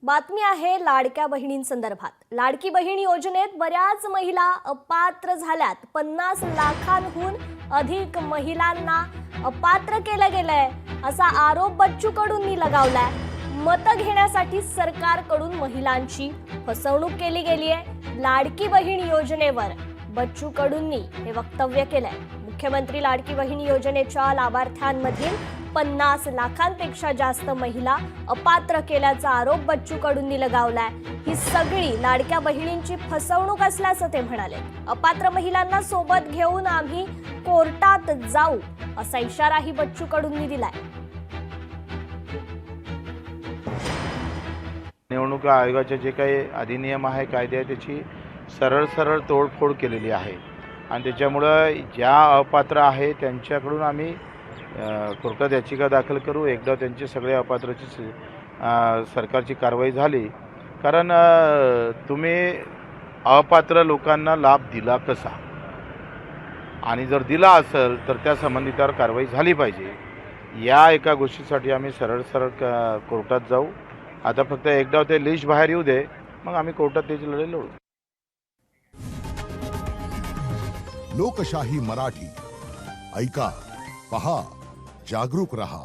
बातमी आहे लाडक्या बहिणींसंदर्भात। लाडकी बहीण योजनेत बऱ्याच महिला अपात्र झाल्यात। 50 लाखांहून अधिक महिलांना अपात्र केलं गेलंय असा आरोप बच्चू कडूंनी लगावलाय। मतं घेण्यासाठी सरकारकडून महिलांची फसवणूक केली गेली आहे। लाडकी बहीण योजनेवर बच्चू कडूंनी हे वक्तव्य केलंय। मुख्यमंत्री लाडकी बहीण योजनेच्या लाभार्थ्यांमधील 50 लाखांपेक्षा जास्त महिला अपात्र केल्याचा आरोप बच्चू कडूंनी लगावलाय। ही सगळी लाडक्या बहिणींची फसवणूक असल्याचं ते म्हणाले। अपात्र महिलांना सोबत घेऊन आम्ही कोर्टात जाऊ असा इशाराही बच्चू कडूंनी दिलाय। निवडणूक आयोगाचे जे काही अधिनियम आहे, कायदे आहे, त्याची सरळ तोडफोड केलेली आहे आणि त्याच्यामुळे ज्या अपात्र आहे त्यांच्याकडून आम्ही कोर्टात याचिका दाखल करू। एकदा त्यांचे सगळे अपात्रची सरकारची कारवाई झाली, कारण तुम्ही अपात्र लोकांना लाभ दिला कसा आणि जर दिला असेल तर त्या संबंधितावर कारवाई झाली पाहिजे। या एका गोष्टीसाठी आम्ही सरळ कोर्टात जाऊ। आता फक्त एकदा ते लिस्ट बाहेर येऊ दे, मग आम्ही कोर्टात त्याची लढाई लढू। लोकशाही मराठी ऐका, पहा, जागरूक रहा।